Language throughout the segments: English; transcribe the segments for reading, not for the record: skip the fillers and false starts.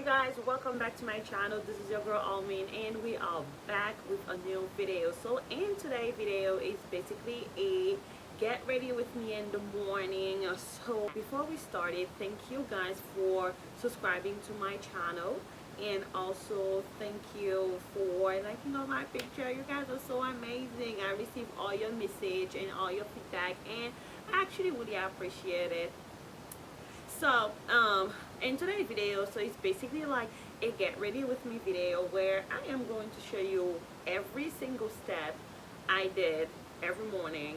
Guys, welcome back to my channel. This is your girl Almin and we are back with a new video. So in today's video is basically a get ready with me in the morning. So before we started, thank you guys for subscribing to my channel, and also thank you for liking on my picture. You guys are so amazing. I received all your message and all your feedback, and I actually really appreciate it. So in today's video, so it's basically like a get ready with me video where I am going to show you every single step I did every morning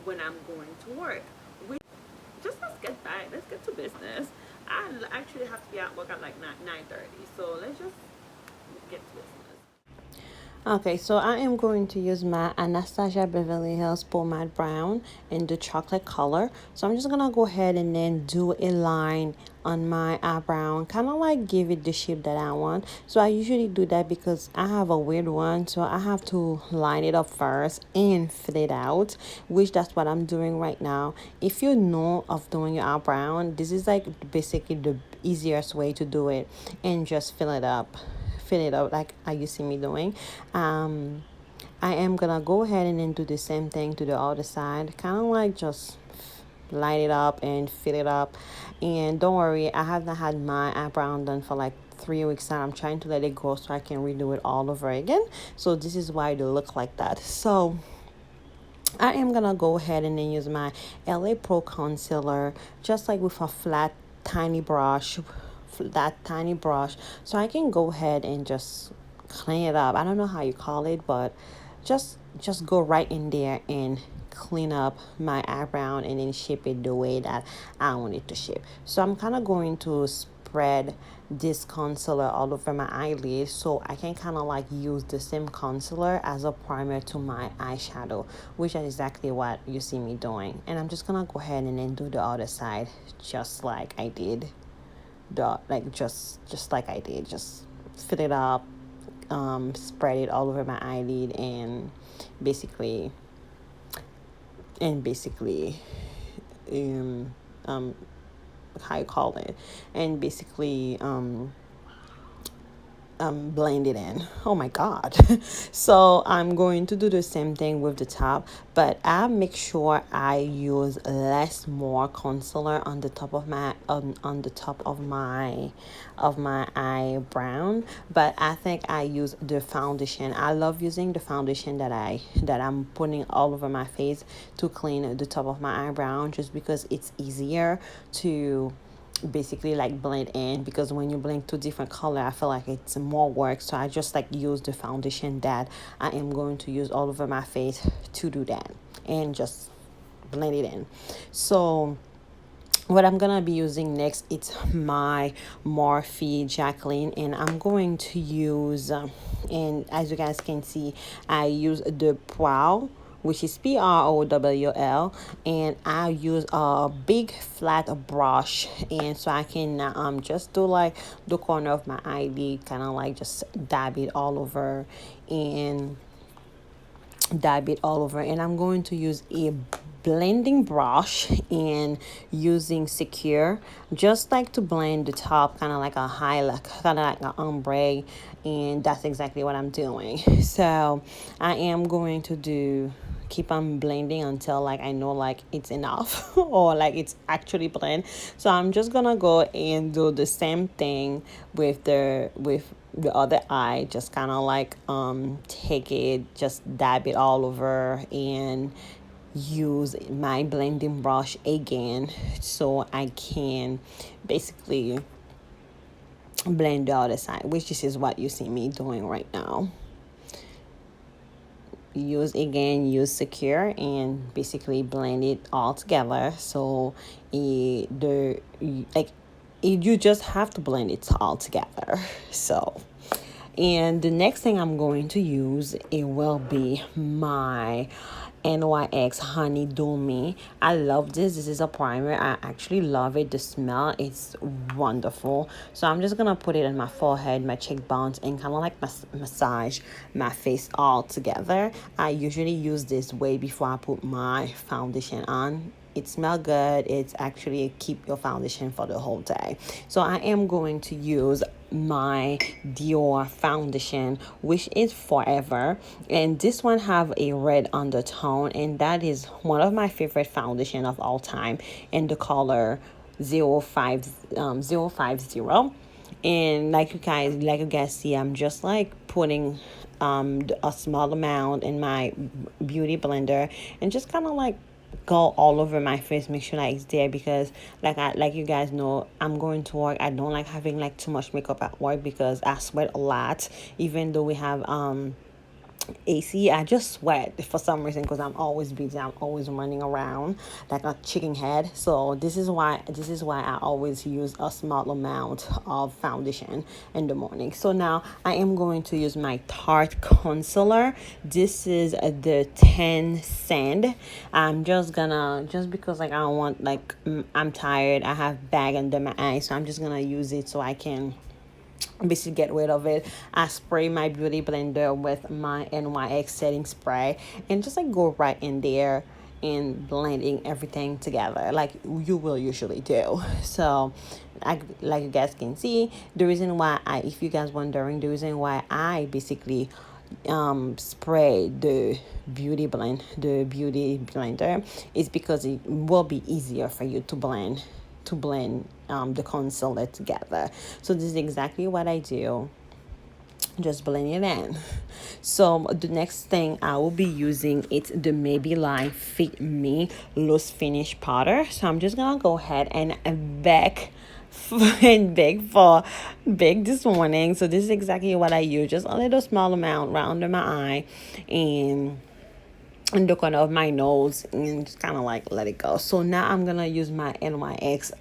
when I'm going to work. We just let's get to business. I actually have to be at work at like 9:30, so let's just get to business. Okay, so I am going to use my Anastasia Beverly Hills Pomade Brown in the chocolate color. So I'm just gonna go ahead and then do a line on my eyebrow, kind of like give it the shape that I want. So I usually do that because I have a weird one, so I have to line it up first and fill it out, which that's what I'm doing right now. If you know of doing your eyebrow, this is like basically the easiest way to do it, and just fill it up like you see me doing. I am gonna go ahead and then do the same thing to the other side, kind of like just line it up and fill it up. And don't worry, I have not had my eyebrow done for like 3 weeks now. I'm trying to let it go so I can redo it all over again. So this is why they look like that. So I am gonna go ahead and then use my LA Pro concealer, just like with a flat tiny brush, that tiny brush, so I can go ahead and just clean it up. I don't know how you call it, but just go right in there and clean up my eyebrow and then shape it the way that I want it to shape. So I'm kind of going to spread this concealer all over my eyelid so I can kind of like use the same concealer as a primer to my eyeshadow, which is exactly what you see me doing. And I'm just gonna go ahead and then do the other side just like I did. Just like I did, just fill it up, spread it all over my eyelid, and basically and basically um um how you call it, and basically blend it in. Oh my god. So I'm going to do the same thing with the top, but I make sure I use less more concealer on the top of my on the top of my eyebrow. But I think I use the foundation. I love using the foundation that I'm putting all over my face to clean the top of my eyebrow, just because it's easier to basically like blend in, because when you blend two different color, I feel like it's more work. So I just like use the foundation that I am going to use all over my face to do that, and just blend it in. So what I'm gonna be using next, it's my Morphe Jacqueline, and I'm going to use and as you guys can see, I use the Prowl, which is Prowl, and I use a big flat brush, and so I can just do like the corner of my eyelid, kind of like just and dab it all over. And I'm going to use a blending brush and using Secure, just like to blend the top, kind of like a highlight, kind of like an ombre. And that's exactly what I'm doing. So I am going to keep on blending until like I know like it's enough or like it's actually blend. So I'm just gonna go and do the same thing with the other eye, just kind of like take it, just dab it all over, and use my blending brush again so I can basically blend the other side, which this is what you see me doing right now. Use Secure and basically blend it all together. So you just have to blend it all together. So, and the next thing I'm going to use, it will be my NYX Honey Do Me. I love this. This is a primer. I actually love it. The smell, it's wonderful. So I'm just gonna put it on my forehead, my cheekbones, and kind of like massage my face all together. I usually use this way before I put my foundation on. it smells good. It's actually keep your foundation for the whole day. So I am going to use my Dior foundation, which is Forever, and this one have a red undertone, and that is one of my favorite foundation of all time, in the color 050. And like you guys see, I'm just like putting a small amount in my beauty blender and just kind of like go all over my face, make sure that it's there, because like you guys know, I'm going to work. I don't like having like too much makeup at work because I sweat a lot. Even though we have AC, I just sweat for some reason because I'm always busy. I'm always running around like a chicken head. So this is why I always use a small amount of foundation in the morning. So now I am going to use my Tarte concealer. This is the 10 cent. I'm just because like I don't want, like, I'm tired. I have bag under my eyes, so I'm just gonna use it so I can basically get rid of it. I spray my beauty blender with my NYX setting spray and just like go right in there and blending everything together like you will usually do. So like you guys can see, the reason why if you guys wondering, the reason why I basically spray the beauty blender is because it will be easier for you to blend the concealer together. So this is exactly what I do, just blend it in. So the next thing I will be using, it's the Maybelline Fit Me loose finish powder. So I'm just gonna go ahead and bake and bake this morning. So this is exactly what I use, just a little small amount right under my eye and in the corner of my nose, and just kind of like let it go. So now I'm gonna use my NYX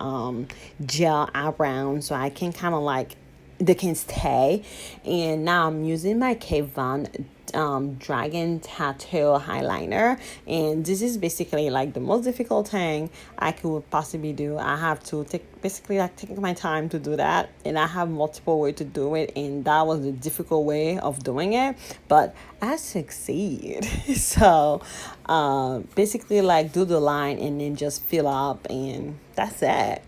gel eyebrow so I can kind of like they can stay. And now I'm using my Kate Von Dragon Tattoo highlighter, and this is basically like the most difficult thing I could possibly do. I have to take my time to do that, and I have multiple ways to do it, and that was the difficult way of doing it, but I succeed. So basically like do the line and then just fill up, and that's it.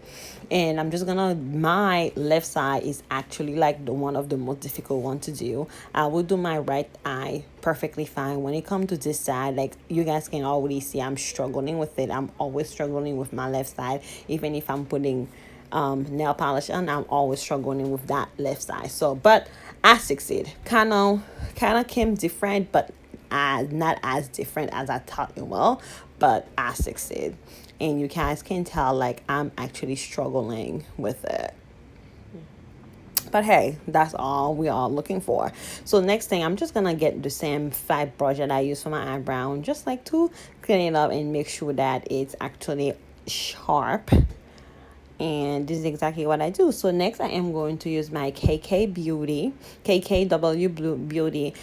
And I'm just gonna, my left side is actually like the one of the most difficult one to do. I will do my right eye perfectly fine. When it comes to this side, like you guys can already see, I'm struggling with it. I'm always struggling with my left side. Even if I'm putting nail polish on, I'm always struggling with that left side. So but I succeed. Kind of came different, but not as different as I thought it will, but I succeed. And you guys can tell like I'm actually struggling with it. But hey, that's all we are looking for. So next thing, I'm just gonna get the same fat brush that I use for my eyebrow, just like to clean it up and make sure that it's actually sharp. And this is exactly what I do. So next I am going to use my KKW Beauty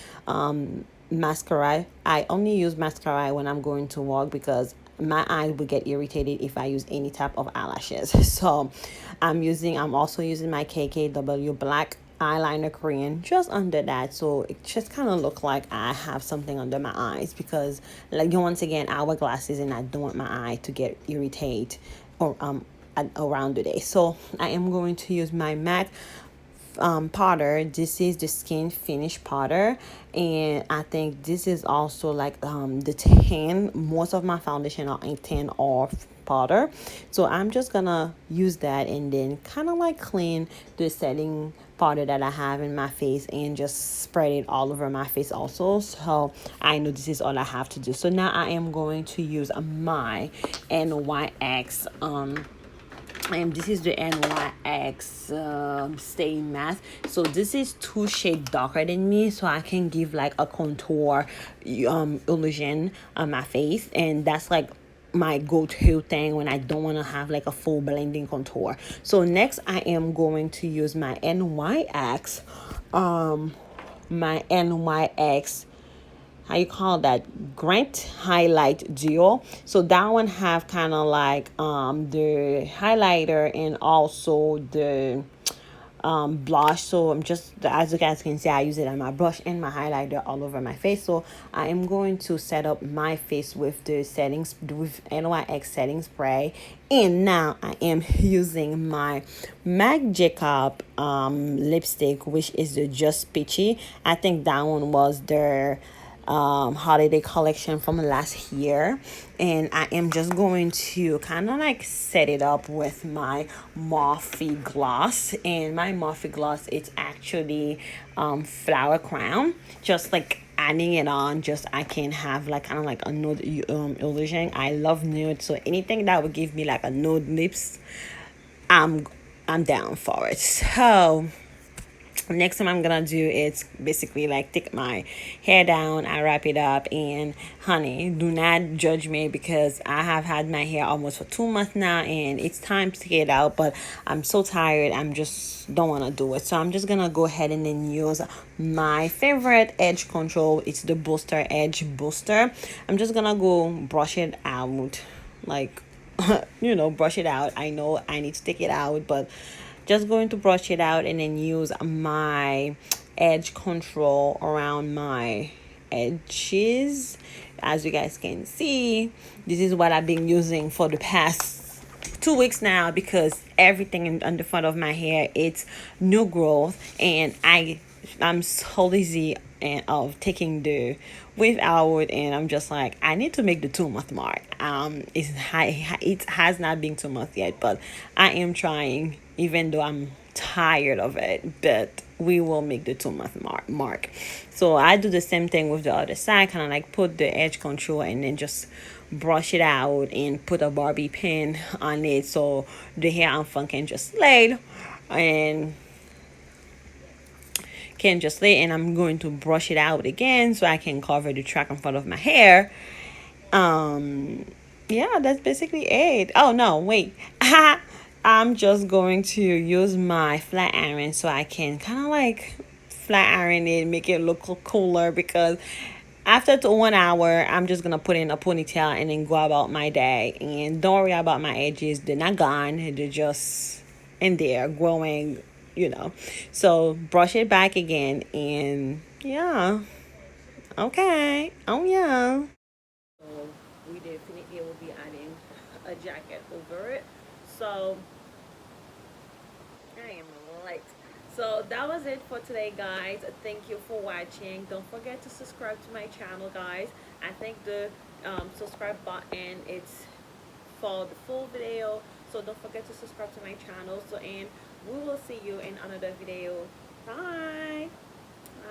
mascara. I only use mascara when I'm going to work because my eyes would get irritated if I use any type of eyelashes. So I'm also using my KKW black eyeliner Korean just under that, so it just kind of look like I have something under my eyes, because like once again, hourglasses, and I don't want my eye to get irritated or around the day. So I am going to use my MAC powder. This is the skin finish powder, and I think this is also like the 10, most of my foundation are in 10 off powder. So I'm just gonna use that and then kind of like clean the setting powder that I have in my face and just spread it all over my face also. So I know this is all I have to do. So now I am going to use my NYX and this is the NYX Stay Matte. So this is 2 shades darker than me, so I can give like a contour illusion on my face, and that's like my go-to thing when I don't want to have like a full blending contour. So next I am going to use my NYX how you call that, Grant Highlight Duo. So that one have kind of like the highlighter and also the blush. So I'm just, as you guys can see, I use it on my brush and my highlighter all over my face. So I am going to set up my face with the settings, with NYX setting spray. And now I am using my MAC Jacob lipstick, which is the Just Peachy. I think that one was their holiday collection from last year. And I am just going to kind of like set it up with my Morphe gloss. And my Morphe gloss, it's actually Flower Crown, just like adding it on, just I can have like kind of like a nude illusion. I love nude, so anything that would give me like a nude lips, i'm I'm down for it. So next time I'm gonna do is basically like take my hair down, I wrap it up. And honey, do not judge me because I have had my hair almost for 2 months now and it's time to get out, but I'm so tired, I'm just don't want to do it. So I'm just gonna go ahead and then use my favorite edge control. It's the Booster Edge Booster. I'm just gonna go brush it out, like brush it out. I know I need to take it out, but just going to brush it out and then use my edge control around my edges. As you guys can see, this is what I've been using for the past 2 weeks now, because everything on the front of my hair, it's new growth, and I'm so lazy and of taking the wave out, and I'm just like, I need to make the 2 month mark. It has not been 2 months yet, but I am trying, even though I'm tired of it, but we will make the 2 month mark. So I do the same thing with the other side, kind of like put the edge control and then just brush it out and put a Barbie pin on it so the hair on fun can just lay and I'm going to brush it out again so I can cover the track in front of my hair. Yeah, that's basically it. Oh no, wait. I'm just going to use my flat iron so I can kind of like flat iron it, make it look cooler, because after 1 hour, I'm just gonna put in a ponytail and then go about my day. And don't worry about my edges; they're not gone; they're just in there growing. So brush it back again, and yeah, okay, oh yeah. So we definitely will be adding a jacket over it. So I am late. So that was it for today, guys. Thank you for watching. Don't forget to subscribe to my channel, guys. I think the subscribe button it's for the full video, so don't forget to subscribe to my channel. So, and we will see you in another video. Bye.